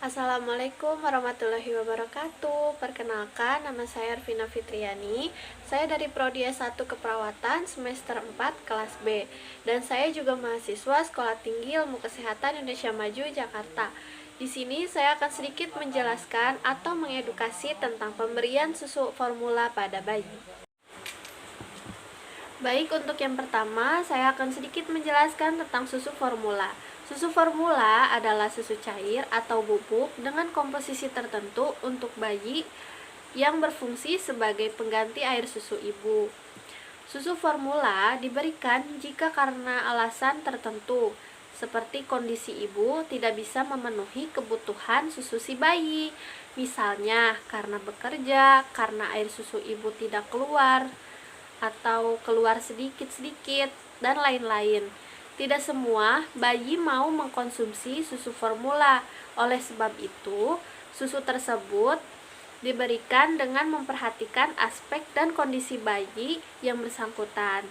Assalamualaikum warahmatullahi wabarakatuh. Perkenalkan, nama saya Arvina Fitriani. Saya dari Prodi S1 Keperawatan semester 4 kelas B. Dan saya juga mahasiswa Sekolah Tinggi Ilmu Kesehatan Indonesia Maju Jakarta. Di sini saya akan sedikit menjelaskan atau mengedukasi tentang pemberian susu formula pada bayi. Baik, untuk yang pertama, saya akan sedikit menjelaskan tentang susu formula. Susu formula adalah susu cair atau bubuk dengan komposisi tertentu untuk bayi yang berfungsi sebagai pengganti air susu ibu. Susu formula diberikan jika karena alasan tertentu, seperti kondisi ibu tidak bisa memenuhi kebutuhan susu si bayi. Misalnya, karena bekerja, karena air susu ibu tidak keluar, atau keluar sedikit-sedikit, dan lain-lain. Tidak semua bayi mau mengkonsumsi susu formula. Oleh sebab itu, susu tersebut diberikan dengan memperhatikan aspek dan kondisi bayi yang bersangkutan.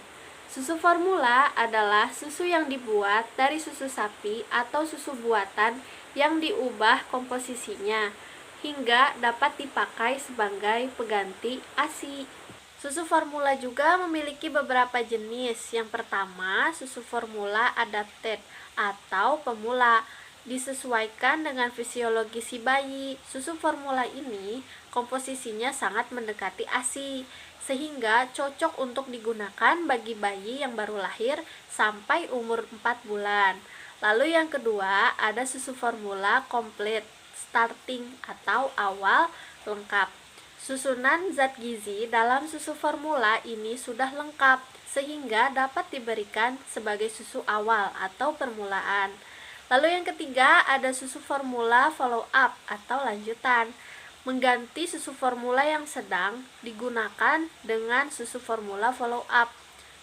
Susu formula adalah susu yang dibuat dari susu sapi atau susu buatan yang diubah komposisinya hingga dapat dipakai sebagai pengganti ASI. Susu formula juga memiliki beberapa jenis. Yang pertama, susu formula adapted atau pemula, disesuaikan dengan fisiologi si bayi. Susu formula ini komposisinya sangat mendekati ASI, sehingga cocok untuk digunakan bagi bayi yang baru lahir sampai umur 4 bulan. Lalu yang kedua, ada susu formula complete, starting atau awal lengkap. Susunan zat gizi dalam susu formula ini sudah lengkap sehingga dapat diberikan sebagai susu awal atau permulaan. Lalu yang ketiga, ada susu formula follow up atau lanjutan, mengganti susu formula yang sedang digunakan dengan susu formula follow up.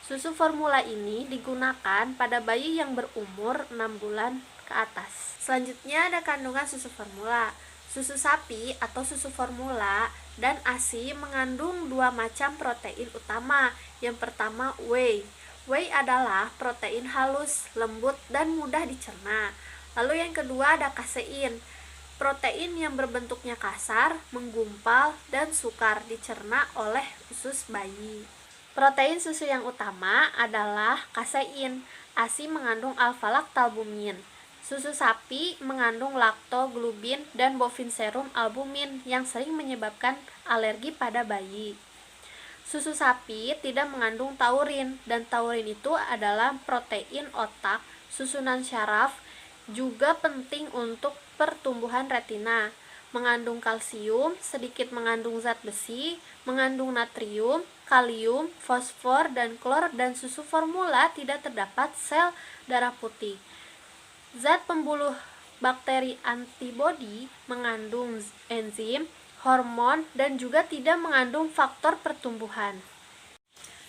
Susu formula ini digunakan pada bayi yang berumur 6 bulan ke atas. Selanjutnya ada kandungan susu formula. Susu sapi atau susu formula dan ASI mengandung dua macam protein utama. Yang pertama, whey. Whey adalah protein halus, lembut, dan mudah dicerna. Lalu yang kedua ada kasein. Protein yang berbentuknya kasar, menggumpal, dan sukar dicerna oleh usus bayi. Protein susu yang utama adalah kasein. ASI mengandung alfa-laktalbumin. Susu sapi mengandung laktoglubin dan bovin serum albumin yang sering menyebabkan alergi pada bayi. Susu sapi tidak mengandung taurin, dan taurin itu adalah protein otak. Susunan syaraf juga penting untuk pertumbuhan retina. Mengandung kalsium, sedikit mengandung zat besi, mengandung natrium, kalium, fosfor, dan klor, dan susu formula tidak terdapat sel darah putih. Zat pembunuh bakteri antibodi mengandung enzim, hormon, dan juga tidak mengandung faktor pertumbuhan.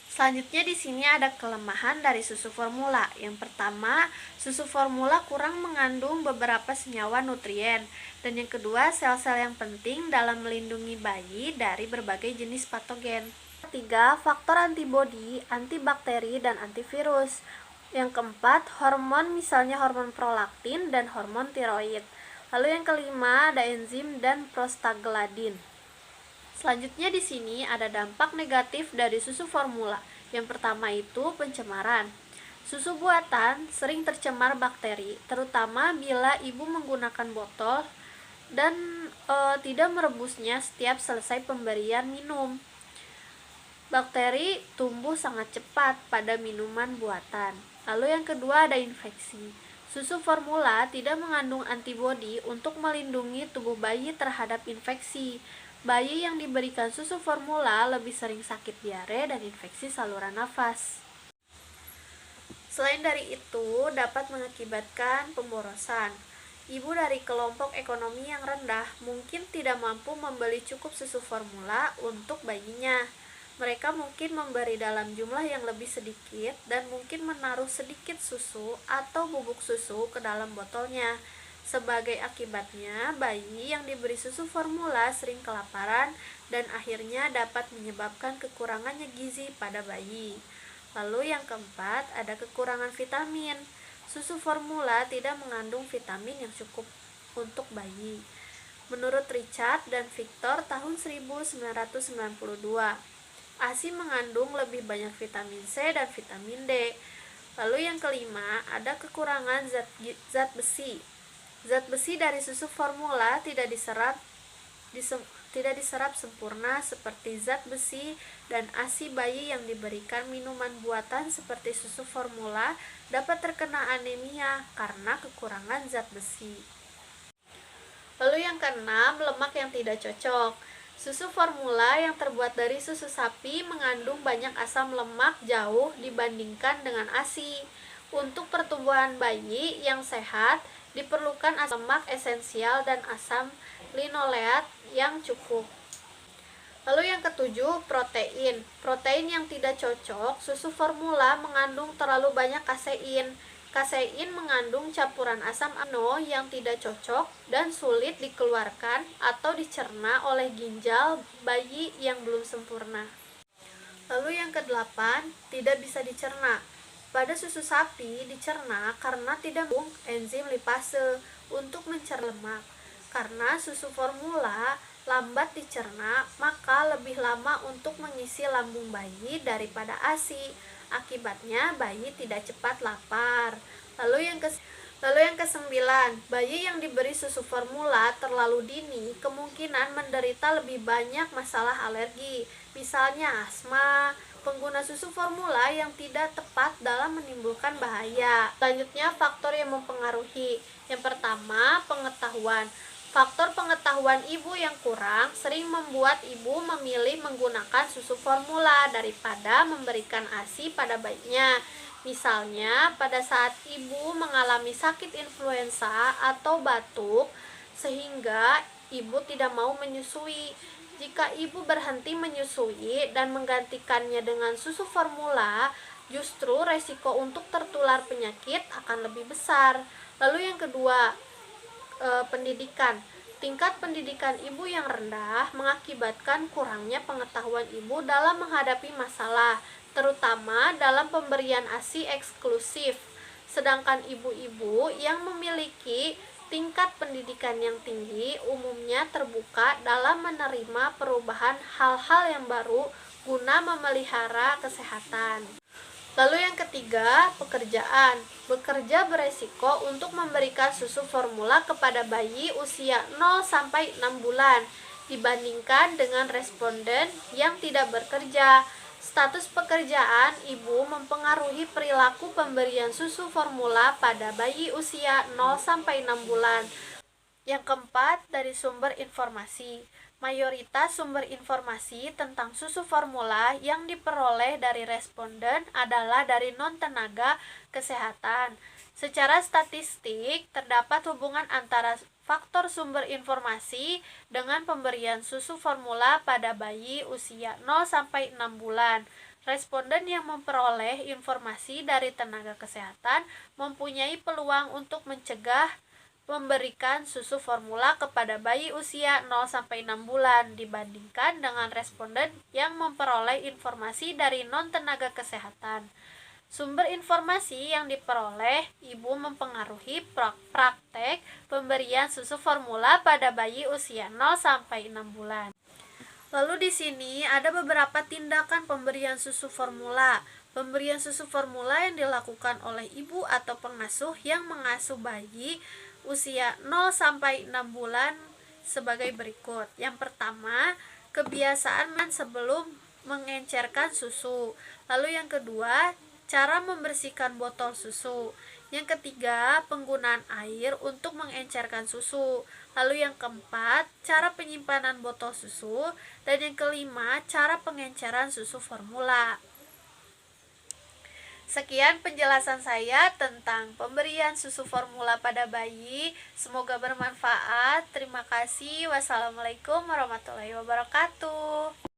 Selanjutnya di sini ada kelemahan dari susu formula. Yang pertama, susu formula kurang mengandung beberapa senyawa nutrien, dan yang kedua, sel-sel yang penting dalam melindungi bayi dari berbagai jenis patogen. Ketiga, faktor antibodi, antibakteri, dan antivirus. Yang keempat, hormon misalnya hormon prolaktin dan hormon tiroid. Lalu yang kelima ada enzim dan prostaglandin. Selanjutnya di sini ada dampak negatif dari susu formula. Yang pertama itu pencemaran. Susu buatan sering tercemar bakteri, terutama bila ibu menggunakan botol dan tidak merebusnya setiap selesai pemberian minum. Bakteri tumbuh sangat cepat pada minuman buatan. Lalu yang kedua ada infeksi. Susu formula tidak mengandung antibodi untuk melindungi tubuh bayi terhadap infeksi. Bayi yang diberikan susu formula lebih sering sakit diare dan infeksi saluran nafas. Selain dari itu, dapat mengakibatkan pemborosan. Ibu dari kelompok ekonomi yang rendah mungkin tidak mampu membeli cukup susu formula untuk bayinya. Mereka mungkin memberi dalam jumlah yang lebih sedikit dan mungkin menaruh sedikit susu atau bubuk susu ke dalam botolnya. Sebagai akibatnya, bayi yang diberi susu formula sering kelaparan dan akhirnya dapat menyebabkan kekurangannya gizi pada bayi. Lalu yang keempat, ada kekurangan vitamin. Susu formula tidak mengandung vitamin yang cukup. untuk bayi. Menurut Richard dan Victor tahun 1992, ASI mengandung lebih banyak vitamin C dan vitamin D. Lalu yang kelima, ada kekurangan zat besi. Zat besi dari susu formula tidak diserap sempurna seperti zat besi, dan ASI bayi yang diberikan minuman buatan seperti susu formula dapat terkena anemia karena kekurangan zat besi. Lalu yang keenam, lemak yang tidak cocok. Susu formula yang terbuat dari susu sapi mengandung banyak asam lemak jauh dibandingkan dengan ASI. Untuk pertumbuhan bayi yang sehat, diperlukan asam lemak esensial dan asam linoleat yang cukup. Lalu yang ketujuh, protein. Protein yang tidak cocok, susu formula mengandung terlalu banyak kasein. Kasein mengandung campuran asam amino yang tidak cocok dan sulit dikeluarkan atau dicerna oleh ginjal bayi yang belum sempurna. Lalu yang kedelapan, tidak bisa dicerna. Pada susu sapi dicerna karena tidak mengandung enzim lipase untuk mencerna lemak. Karena susu formula lambat dicerna, maka lebih lama untuk mengisi lambung bayi daripada ASI. Akibatnya bayi tidak cepat lapar. Lalu yang kesembilan, bayi yang diberi susu formula terlalu dini kemungkinan menderita lebih banyak masalah alergi, misalnya asma. Pengguna susu formula yang tidak tepat dalam menimbulkan bahaya. Selanjutnya, faktor yang mempengaruhi. Yang pertama, pengetahuan. Faktor pengetahuan ibu yang kurang sering membuat ibu memilih menggunakan susu formula daripada memberikan ASI pada bayinya. Misalnya, pada saat ibu mengalami sakit influenza atau batuk, sehingga ibu tidak mau menyusui. Jika ibu berhenti menyusui dan menggantikannya dengan susu formula, justru resiko untuk tertular penyakit akan lebih besar. Lalu yang kedua, pendidikan. Tingkat pendidikan ibu yang rendah mengakibatkan kurangnya pengetahuan ibu dalam menghadapi masalah, terutama dalam pemberian ASI eksklusif. Sedangkan ibu-ibu yang memiliki tingkat pendidikan yang tinggi umumnya terbuka dalam menerima perubahan hal-hal yang baru guna memelihara kesehatan. Lalu yang ketiga, pekerjaan. Bekerja beresiko untuk memberikan susu formula kepada bayi usia 0-6 bulan dibandingkan dengan responden yang tidak bekerja. Status pekerjaan ibu mempengaruhi perilaku pemberian susu formula pada bayi usia 0-6 bulan. Yang keempat, dari sumber informasi. Mayoritas sumber informasi tentang susu formula yang diperoleh dari responden adalah dari non-tenaga kesehatan. Secara statistik, terdapat hubungan antara faktor sumber informasi dengan pemberian susu formula pada bayi usia 0-6 bulan. Responden yang memperoleh informasi dari tenaga kesehatan mempunyai peluang untuk mencegah memberikan susu formula kepada bayi usia 0-6 bulan dibandingkan dengan responden yang memperoleh informasi dari non-tenaga kesehatan. Sumber informasi yang diperoleh ibu mempengaruhi praktek pemberian susu formula pada bayi usia 0-6 bulan. Lalu di sini ada beberapa tindakan pemberian susu formula. Pemberian susu formula yang dilakukan oleh ibu atau pengasuh yang mengasuh bayi usia 0-6 bulan sebagai berikut. Yang pertama, kebiasaan sebelum mengencerkan susu. Lalu yang kedua, cara membersihkan botol susu. Yang ketiga, penggunaan air untuk mengencerkan susu. Lalu yang keempat, cara penyimpanan botol susu. Dan yang kelima, cara pengenceran susu formula. Sekian penjelasan saya tentang pemberian susu formula pada bayi. Semoga bermanfaat. Terima kasih. Wassalamualaikum warahmatullahi wabarakatuh.